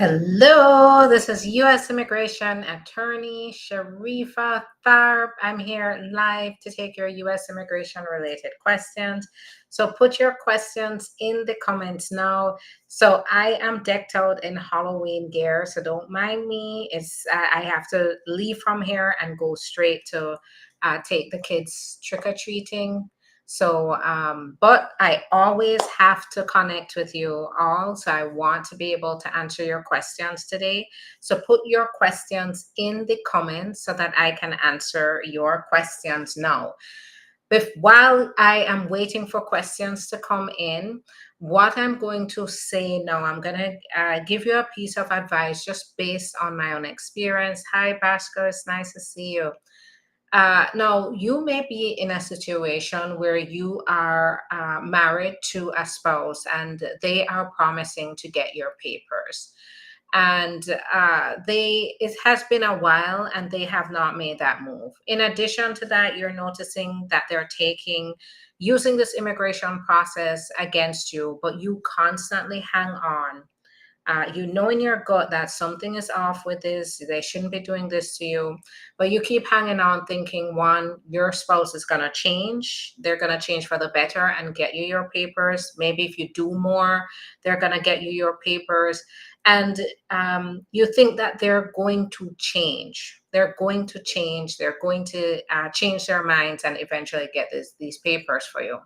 Hello, this is U.S. Immigration Attorney Sharifa Tharpe. I'm here live to take your U.S. immigration related questions. So put your questions in the comments now. So I am decked out in Halloween gear, so don't mind me. I have to leave from here and go straight to take the kids trick-or-treating. But I always have to connect with you all. So I want to be able to answer your questions today. So put your questions in the comments so that I can answer your questions now. While I am waiting for questions to come in, what I'm going to say now, I'm going to give you a piece of advice just based on my own experience. Hi, Bhaskar. It's nice to see you. Now, you may be in a situation where you are married to a spouse and they are promising to get your papers. And it has been a while and they have not made that move. In addition to that, you're noticing that they're using this immigration process against you, but you constantly hang on. You know in your gut that something is off with this, they shouldn't be doing this to you, but you keep hanging on thinking, one, your spouse is going to change. They're going to change for the better and get you your papers. Maybe if you do more, they're going to get you your papers. And you think that they're going to change. They're going to change. They're going to change their minds and eventually get these papers for you.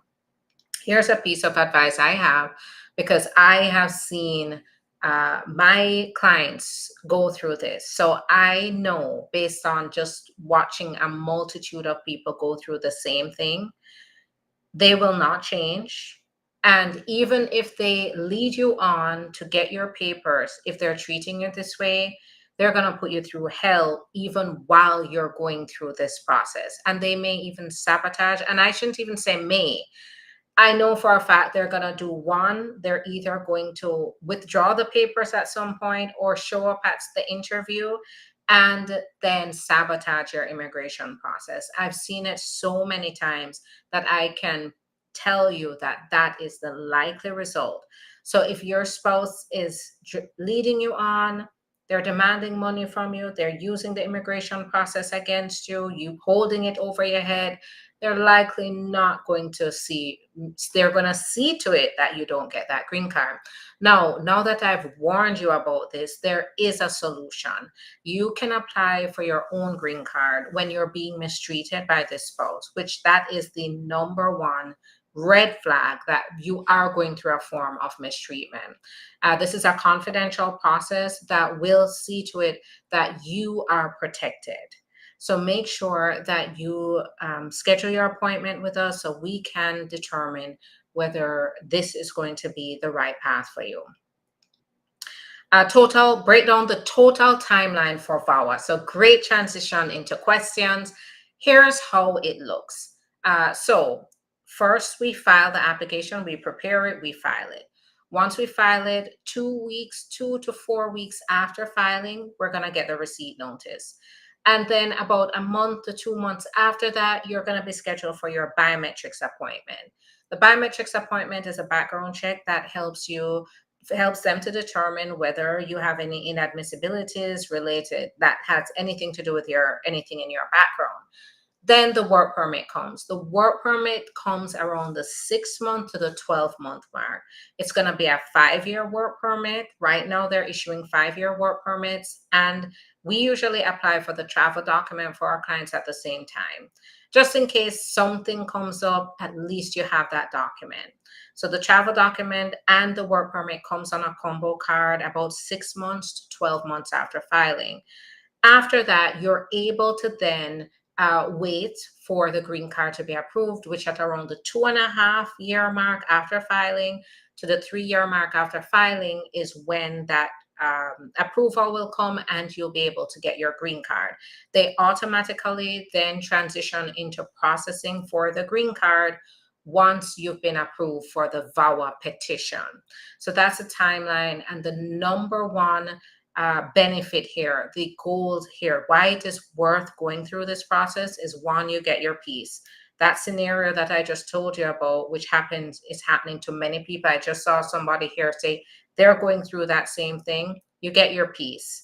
Here's a piece of advice I have, because I have seen my clients go through this. So I know, based on just watching a multitude of people go through the same thing, they will not change. And even if they lead you on to get your papers, if they're treating you this way, they're going to put you through hell even while you're going through this process. And they may even sabotage. And I shouldn't even say may. I know for a fact they're going to do one. They're either going to withdraw the papers at some point or show up at the interview and then sabotage your immigration process. I've seen it so many times that I can tell you that that is the likely result. So if your spouse is leading you on, they're demanding money from you, they're using the immigration process against you, you holding it over your head, they're likely not going to they're going to see to it that you don't get that green card. Now that I've warned you about this, there is a solution. You can apply for your own green card when you're being mistreated by this spouse, which that is the number one red flag that you are going through a form of mistreatment. This is a confidential process that will see to it that you are protected. So make sure that you schedule your appointment with us so we can determine whether this is going to be the right path for you. Break down the total timeline for VAWA. So great transition into questions. Here's how it looks. So first we file the application, we prepare it, we file it. Once we file it, 2 to 4 weeks after filing, we're going to get the receipt notice. And then about a month to 2 months after that, you're going to be scheduled for your biometrics appointment. The biometrics appointment is a background check that helps them to determine whether you have any inadmissibilities related that has anything to do with anything in your background. Then the work permit comes. The work permit comes around the 6-month to the 12-month mark. It's going to be a 5-year work permit. Right now, they're issuing 5-year work permits, and we usually apply for the travel document for our clients at the same time. Just in case something comes up, at least you have that document. So the travel document and the work permit comes on a combo card about 6 months to 12 months after filing. After that, you're able to then wait for the green card to be approved, which at around the 2.5-year mark after filing to the 3-year mark after filing is when that approval will come and you'll be able to get your green card. They automatically then transition into processing for the green card once you've been approved for the VAWA petition. So that's the timeline, and the number one benefit here, the goal here, why it is worth going through this process is, one, you get your piece. That scenario that I just told you about, which is happening to many people. I just saw somebody here say they're going through that same thing. You get your piece.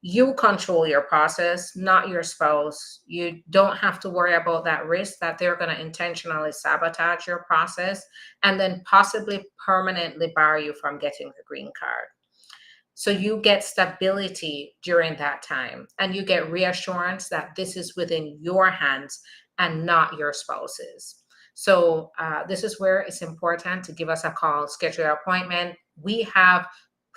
You control your process, not your spouse. You don't have to worry about that risk that they're going to intentionally sabotage your process and then possibly permanently bar you from getting the green card. So you get stability during that time and you get reassurance that this is within your hands and not your spouse's. So this is where it's important to give us a call, schedule your appointment. We have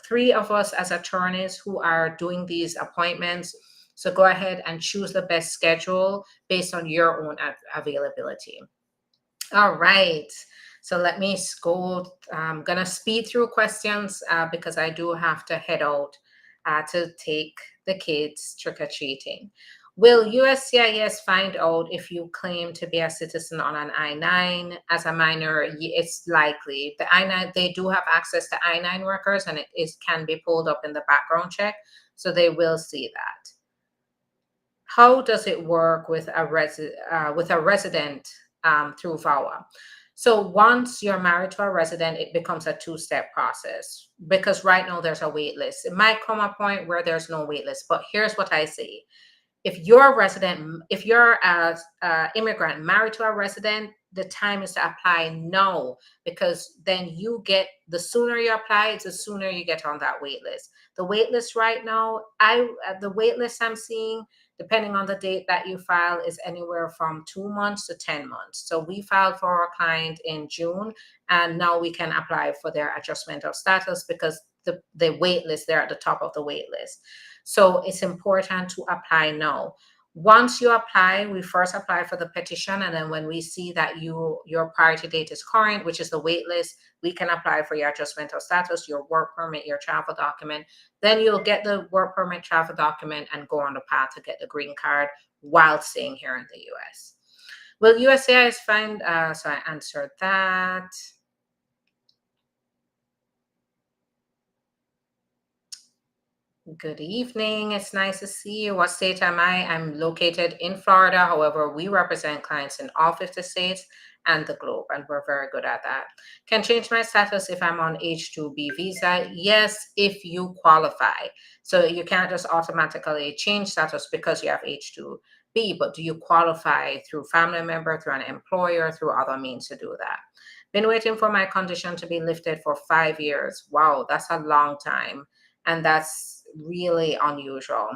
three of us as attorneys who are doing these appointments. So go ahead and choose the best schedule based on your own availability. All right. So let me go. I'm going to speed through questions because I do have to head out to take the kids trick-or-treating. Will USCIS find out if you claim to be a citizen on an I-9 as a minor? It's likely. The I-9, they do have access to I-9 records and it can be pulled up in the background check. So they will see that. How does it work with a resident through VAWA? So once you're married to a resident, it becomes a two-step process because right now there's a wait list. It might come a point where there's no wait list, but here's what I say. If you're a resident, if you're an immigrant married to a resident, the time is to apply now because then you get, the sooner you apply, the sooner you get on that wait list. The wait list right now, the wait list I'm seeing, depending on the date that you file, is anywhere from 2 months to 10 months. So we filed for our client in June, and now we can apply for their adjustment of status because the wait list, they're at the top of the wait list. So it's important to apply now. Once you apply, we first apply for the petition, and then when we see that your priority date is current, which is the wait list, we can apply for your adjustment of status, your work permit, your travel document. Then you'll get the work permit, travel document, and go on the path to get the green card while staying here in the US. Will USCIS find, so I answered that. Good evening. It's nice to see you. What state am I? I'm located in Florida. However, we represent clients in all 50 states and the globe, and we're very good at that. Can change my status if I'm on H-2B visa? Yes, if you qualify. So you can't just automatically change status because you have H-2B, but do you qualify through family member, through an employer, through other means to do that? Been waiting for my condition to be lifted for 5 years. Wow, that's a long time. And that's really unusual.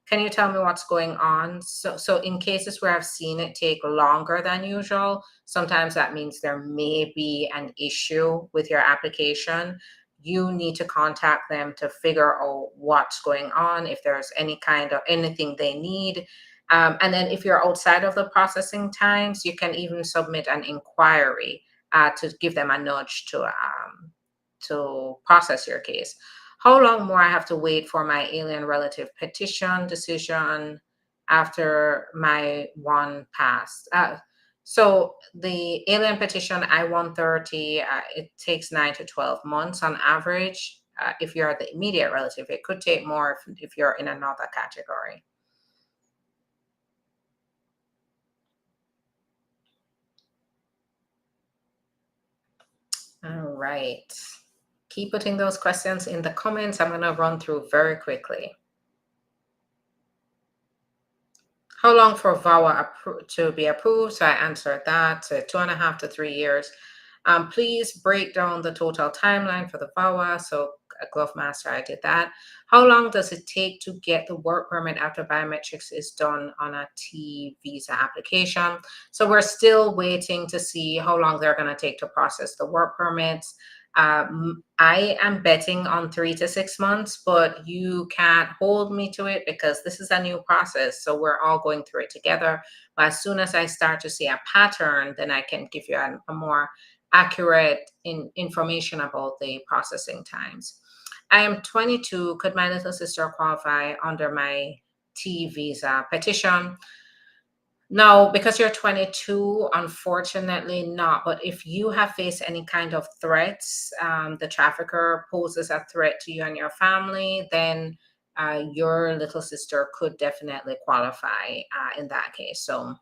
Can you tell me what's going on? So in cases where I've seen it take longer than usual, sometimes that means there may be an issue with your application. You need to contact them to figure out what's going on, if there's any kind of anything they need. And then if you're outside of the processing times, you can even submit an inquiry to give them a nudge to process your case. How long more I have to wait for my alien relative petition decision after my one passed? So the alien petition I-130, it takes 9 to 12 months on average. If you're the immediate relative, it could take more if you're in another category. All right. Keep putting those questions in the comments. I'm going to run through very quickly. How long for VAWA to be approved? So I answered that. So 2.5 to 3 years. Please break down the total timeline for the VAWA. So Glove Master, I did that. How long does it take to get the work permit after biometrics is done on a T visa application? So we're still waiting to see how long they're going to take to process the work permits. I am betting on 3 to 6 months, but you can't hold me to it because this is a new process. So we're all going through it together. But as soon as I start to see a pattern, then I can give you a more accurate information about the processing times. I am 22. Could my little sister qualify under my T visa petition? No, because you're 22, unfortunately not. But if you have faced any kind of threats, the trafficker poses a threat to you and your family, then your little sister could definitely qualify in that case. So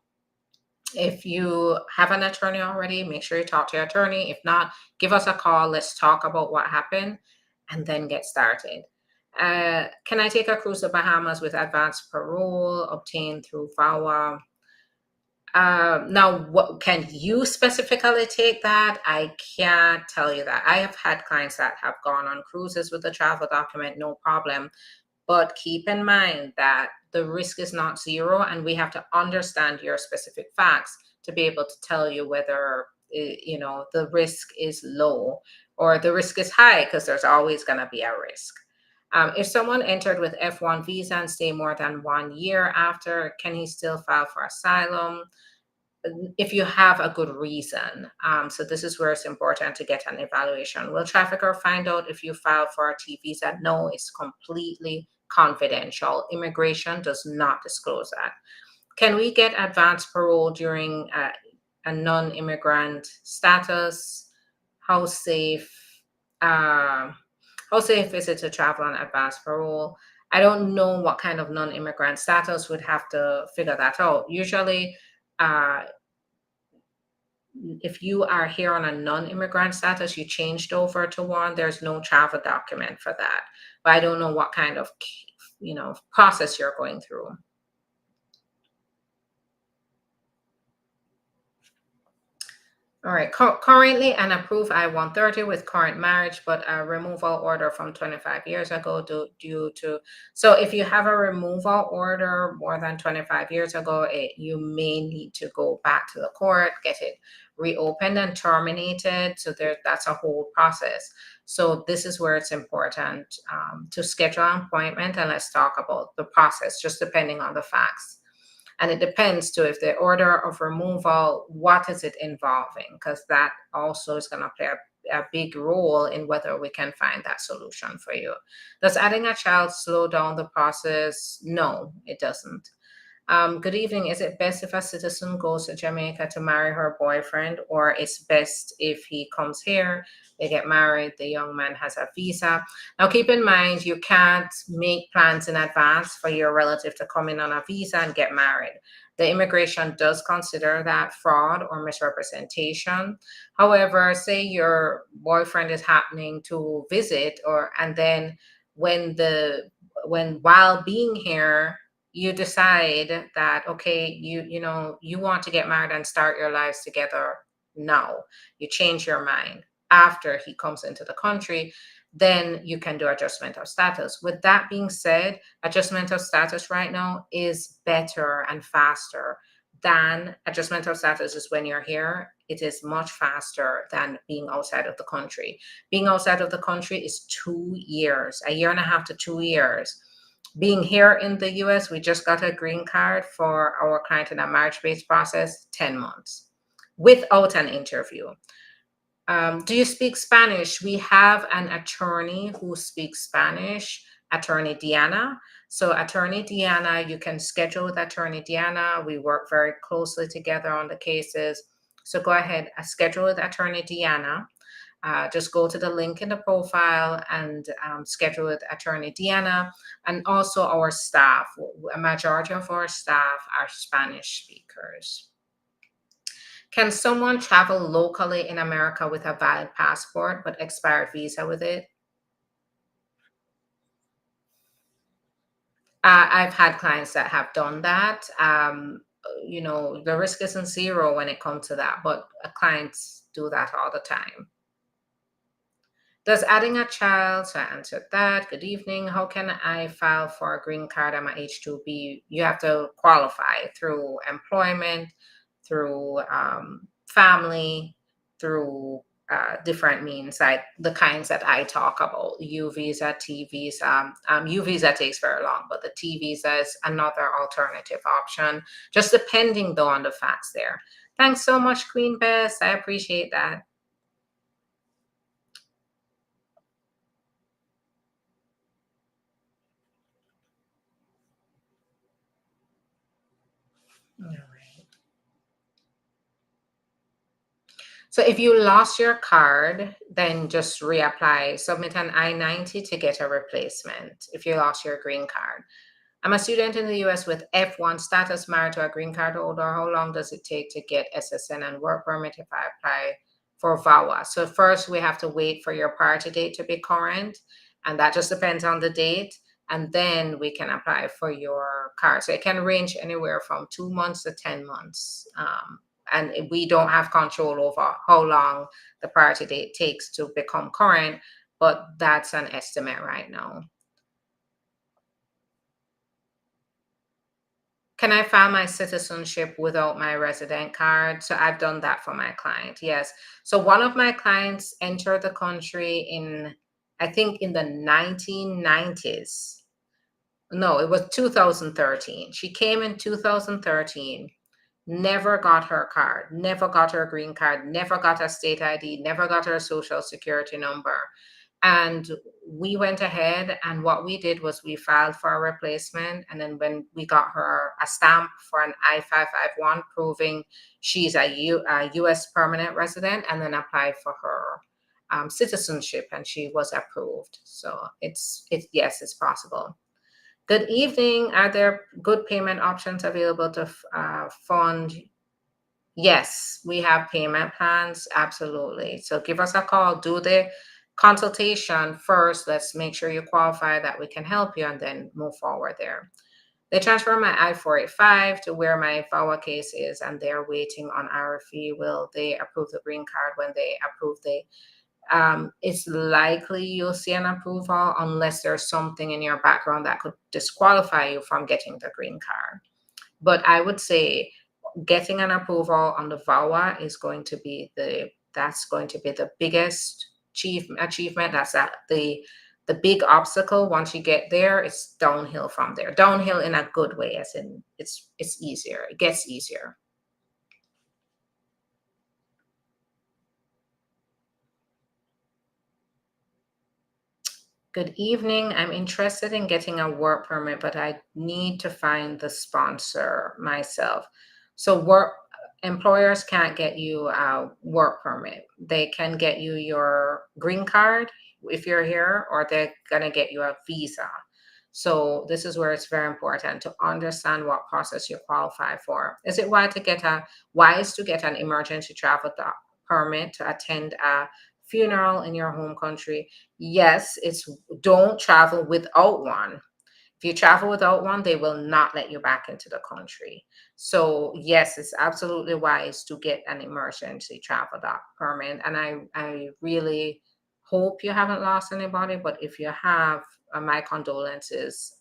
if you have an attorney already, make sure you talk to your attorney. If not, give us a call. Let's talk about what happened and then get started. Can I take a cruise to Bahamas with advanced parole obtained through VAWA? Now, what can you specifically take that? I can't tell you that. I have had clients that have gone on cruises with the travel document, no problem. But keep in mind that the risk is not zero, and we have to understand your specific facts to be able to tell you whether the risk is low or the risk is high, because there's always going to be a risk. If someone entered with F1 visa and stay more than 1 year after, can he still file for asylum? If you have a good reason. So this is where it's important to get an evaluation. Will trafficker find out if you file for a T visa? No, it's completely confidential. Immigration does not disclose that. Can we get advanced parole during a non-immigrant status? How safe? Uh, how safe is it to travel on advanced parole? I don't know what kind of non-immigrant status. Would have to figure that out. Usually, uh, if you are here on a non-immigrant status, you changed over to one, there's no travel document for that. But I don't know what kind of process you're going through. All right, currently an approved I-130 with current marriage, but a removal order from 25 years ago due to, so if you have a removal order more than 25 years ago, you may need to go back to the court, get it reopened and terminated. So that's a whole process. So this is where it's important to schedule an appointment, and let's talk about the process, just depending on the facts. And it depends too, if the order of removal, what is it involving? Because that also is going to play a big role in whether we can find that solution for you. Does adding a child slow down the process? No, it doesn't. Good evening. Is it best if a citizen goes to Jamaica to marry her boyfriend, or it's best if he comes here, they get married, the young man has a visa? Now, keep in mind, you can't make plans in advance for your relative to come in on a visa and get married. The immigration does consider that fraud or misrepresentation. However, say your boyfriend is happening to visit, and then while being here, you decide that, okay, you want to get married and start your lives together now. You change your mind after he comes into the country, then you can do adjustment of status. With that being said, adjustment of status right now is better and faster than adjustment of status is when you're here. It is much faster than being outside of the country. Being outside of the country is 2 years, a year and a half to 2 years. Being here in the US, we just got a green card for our client in a marriage-based process, 10 months without an interview. Do you speak Spanish? We have an attorney who speaks Spanish, Attorney Diana. So Attorney Diana, you can schedule with Attorney Diana. We work very closely together on the cases. So go ahead, schedule with Attorney Diana. Just go to the link in the profile and schedule with Attorney Diana. And also our staff, a majority of our staff are Spanish speakers. Can someone travel locally in America with a valid passport but expired visa with it? I've had clients that have done that. The risk isn't zero when it comes to that, but clients do that all the time. Does adding a child, so I answered that. Good evening. How can I file for a green card? I'm a H-2B. You have to qualify through employment, through family, through different means, like the kinds that I talk about: U visa, T visa. U visa takes very long, but the T visa is another alternative option, just depending though on the facts there. Thanks so much, Queen Bess. I appreciate that. All right. So if you lost your card, then just reapply. Submit an I-90 to get a replacement if you lost your green card. I'm a student in the US with F1 status, married to a green card holder. How long does it take to get SSN and work permit if I apply for VAWA? So first we have to wait for your priority date to be current. and that just depends on the date. And then we can apply for your card. So it can range anywhere from 2 months to 10 months. And we don't have control over how long the priority date takes to become current, but that's an estimate right now. Can I file my citizenship without my resident card? So I've done that for my client. Yes. So one of my clients entered the country in, I think, in the 1990s. No, it was 2013. She came in 2013, never got her card, never got her green card, never got a state ID, never got her social security number. And we went ahead, and what we did was we filed for a replacement. And then when we got her a stamp for an I-551 proving she's a US permanent resident, and then applied for her citizenship, and she was approved. So yes, it's possible. Good evening. Are there good payment options available to fund? Yes, we have payment plans. Absolutely. So give us a call. Do the consultation first. Let's make sure you qualify, that we can help you, and then move forward there. They transfer my I-485 to where my VAWA case is, and they're waiting on RFE. Will they approve the green card? When they approve it's likely you'll see an approval unless there's something in your background that could disqualify you from getting the green card. But I would say getting an approval on the VAWA is going to be the biggest achievement. That's the big obstacle. Once you get there, it's downhill from there. Downhill in a good way, as in it's easier. It gets easier. Good evening. I'm interested in getting a work permit, but I need to find the sponsor myself. So employers can't get you a work permit. They can get you your green card if you're here, or they're gonna get you a visa. So this is where it's very important to understand what process you qualify for. Is it wise to get an emergency travel permit to attend a funeral in your home country? Yes, don't travel without one. If you travel without one, they will not let you back into the country. So yes, it's absolutely wise to get an emergency travel permit. And I really hope you haven't lost anybody, but if you have, my condolences,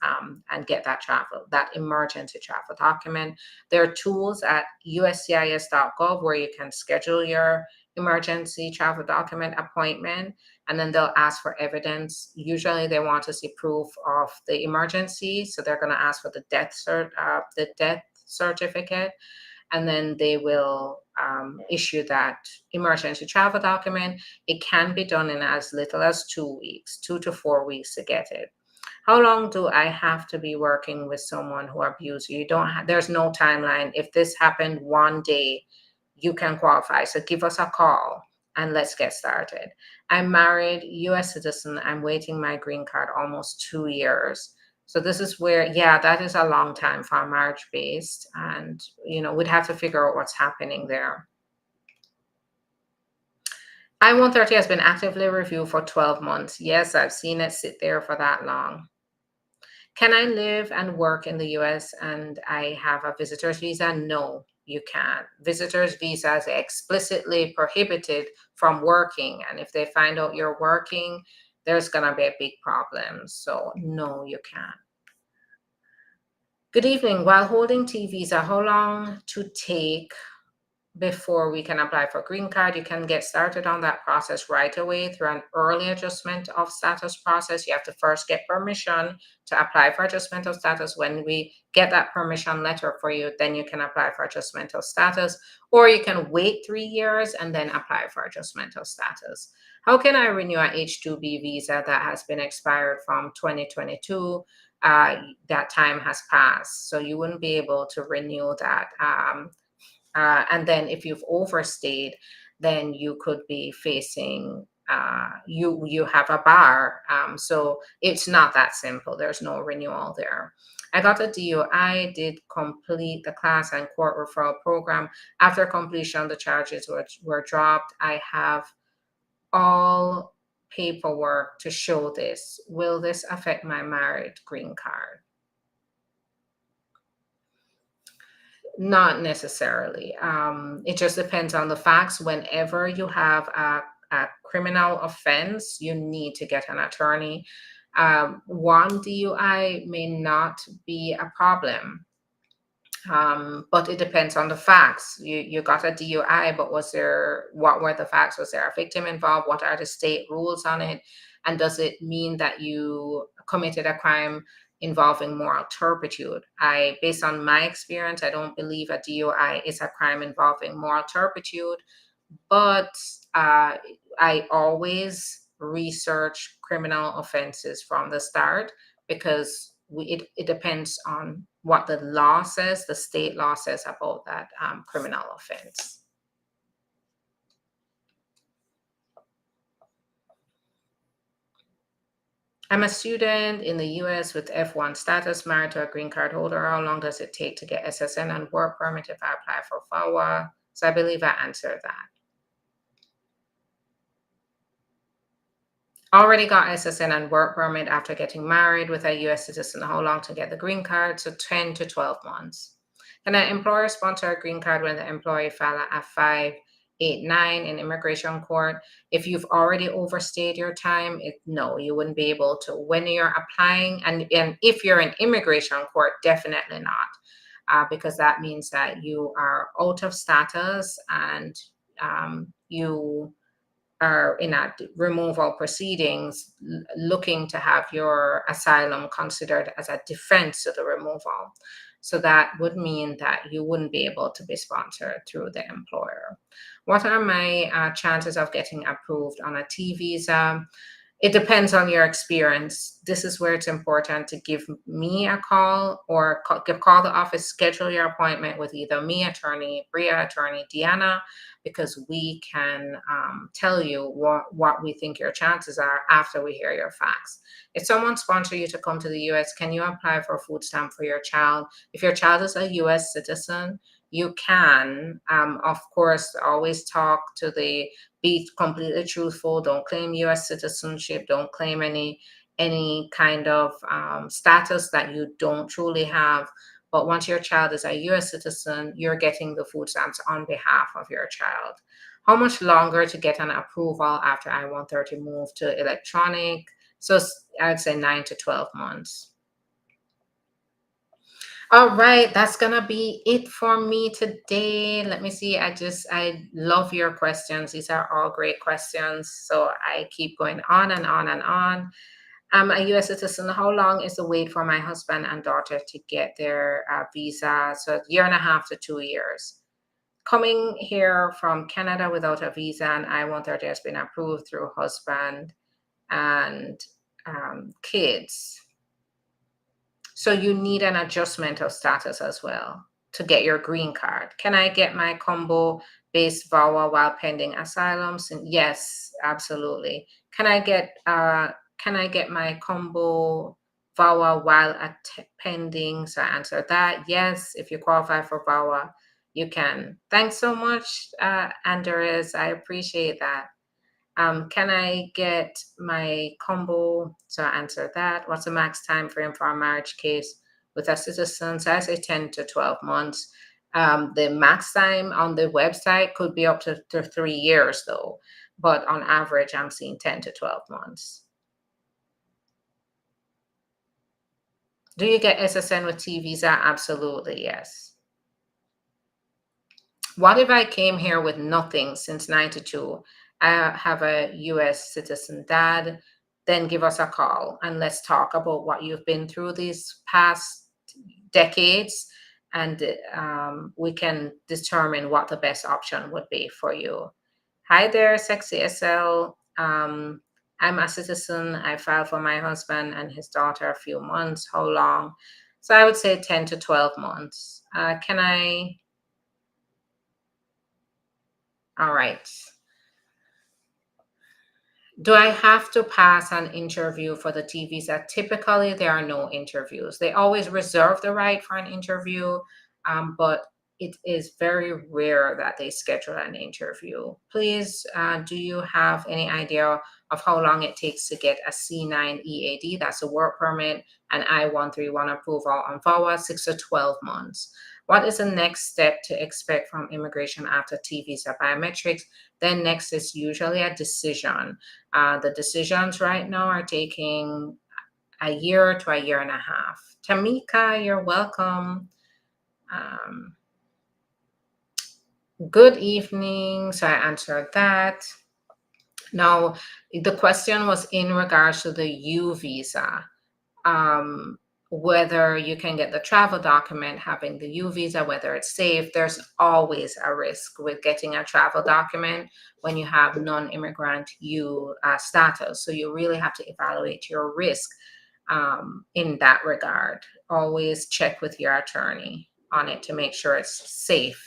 and get that emergency travel document. There are tools at uscis.gov where you can schedule your emergency travel document appointment, and then they'll ask for evidence. Usually they want to see proof of the emergency, so they're going to ask for the death certificate, and then they will issue that emergency travel document. It can be done in as little as 2 weeks, 2 to 4 weeks to get it. How long do I have to be working with someone who abused you? There's no timeline. If this happened one day, you can qualify. So give us a call and let's get started. I'm married, US citizen. I'm waiting my green card almost 2 years. So this is where, yeah, that is a long time for marriage based. And, we'd have to figure out what's happening there. I-130 has been actively reviewed for 12 months. Yes, I've seen it sit there for that long. Can I live and work in the US and I have a visitor's visa? No, you can't. Visitor's visa is explicitly prohibited from working. And if they find out you're working, there's going to be a big problem. So no, you can't. Good evening. While holding T visa, how long to take before we can apply for green card? You can get started on that process right away through an early adjustment of status process. You have to first get permission to apply for adjustment of status. When we get that permission letter for you, then you can apply for adjustment of status, or you can wait 3 years and then apply for adjustment of status. How can I renew a H-2B visa that has been expired from 2022? That time has passed, so you wouldn't be able to renew that. And then if you've overstayed, then you could be facing, you have a bar. So it's not that simple. There's no renewal there. I got a DUI, did complete the class and court referral program. After completion, the charges were dropped. I have all paperwork to show this. Will this affect my married green card? Not necessarily. It just depends on the facts. Whenever you have a criminal offense, you need to get an attorney. One DUI may not be a problem, but it depends on the facts. You got a DUI, but what were the facts? Was there a victim involved? What are the state rules on it? And does it mean that you committed a crime involving moral turpitude? Based on my experience, I don't believe a DUI is a crime involving moral turpitude, but I always research criminal offenses from the start, because it depends on what the law says, the state law says about that criminal offense. I'm a student in the US with F1 status, married to a green card holder. How long does it take to get SSN and work permit if I apply for FAWA? So I believe I answered that. Already got SSN and work permit after getting married with a US citizen. How long to get the green card? So 10 to 12 months. Can an employer sponsor a green card when the employee file a 589 in immigration court? If you've already overstayed your time, no, you wouldn't be able to. When you're applying, and if you're in immigration court, definitely not, because that means that you are out of status and you are in a removal proceedings looking to have your asylum considered as a defense to the removal. So that would mean that you wouldn't be able to be sponsored through the employer. What are my chances of getting approved on a T visa? It depends on your experience. This is where it's important to give me a call, or call the office, schedule your appointment with either me, attorney Bria, attorney Deanna, because we can tell you what we think your chances are after we hear your facts. If someone sponsors you to come to the US, can you apply for a food stamp for your child? If your child is a US citizen, you can. Of course, always talk to be completely truthful. Don't claim US citizenship. Don't claim any kind of status that you don't truly have. But once your child is a US citizen, you're getting the food stamps on behalf of your child. How much longer to get an approval after I-130 move to electronic? So I'd say 9 to 12 months. All right, that's gonna be it for me today. Let me see. I love your questions. These are all great questions. So I keep going on and on and on. I'm a US citizen. How long is the wait for my husband and daughter to get their visa? So a year and a half to 2 years. Coming here from Canada without a visa and I-130 has been approved through husband and kids. So you need an adjustment of status as well to get your green card. Can I get my combo-based VAWA while pending asylums? And yes, absolutely. Can I get my combo VAWA while pending? So I answered that. Yes, if you qualify for VAWA, you can. Thanks so much, Andres. I appreciate that. Can I get my combo? So I answered that. What's the max time frame for a marriage case with a citizen? So I say 10 to 12 months. The max time on the website could be up to 3 years though. But on average, I'm seeing 10 to 12 months. Do you get SSN with T visa? Absolutely, yes. What if I came here with nothing since 92? I have a US citizen dad. Then give us a call and let's talk about what you've been through these past decades, and we can determine what the best option would be for you. Hi there, Sexy SL. I'm a citizen. I filed for my husband and his daughter a few months. How long? So I would say 10 to 12 months. All right. Do I have to pass an interview for the T visa? Typically, there are no interviews. They always reserve the right for an interview, but it is very rare that they schedule an interview. Please, do you have any idea of how long it takes to get a C9 EAD? That's a work permit, and I-131 approval on VAWA, 6 to 12 months. What is the next step to expect from immigration after T visa biometrics? Then next is usually a decision. The decisions right now are taking a year to a year and a half. Tamika, you're welcome. Good evening. So I answered that. Now, the question was in regards to the U visa. Whether you can get the travel document, having the U visa, whether it's safe. There's always a risk with getting a travel document when you have non-immigrant U status. So you really have to evaluate your risk in that regard. Always check with your attorney on it to make sure it's safe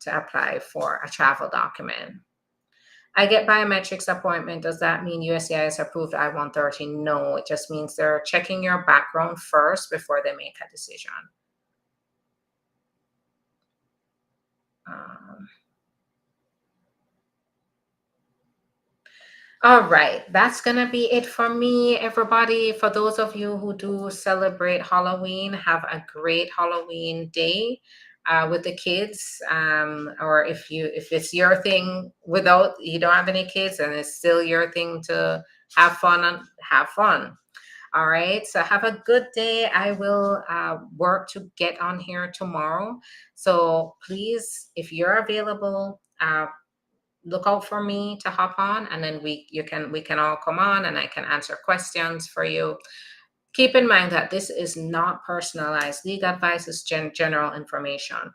to apply for a travel document. I get biometrics appointment. Does that mean USCIS approved I-130? No, it just means they're checking your background first before they make a decision. All right, that's gonna be it for me, everybody. For those of you who do celebrate Halloween, have a great Halloween day with the kids. Or if it's your thing without you don't have any kids and it's still your thing to have fun and have fun. All right, so have a good day. I will work to get on here tomorrow. So please, if you're available, look out for me to hop on, and then we can all come on and I can answer questions for you. Keep in mind that this is not personalized legal advice, it's general information.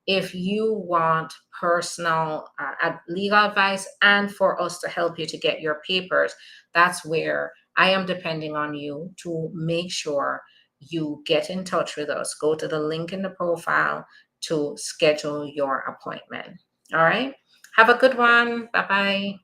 If you want personal legal advice and for us to help you to get your papers, that's where I am depending on you to make sure you get in touch with us. Go to the link in the profile to schedule your appointment. All right. Have a good one. Bye-bye.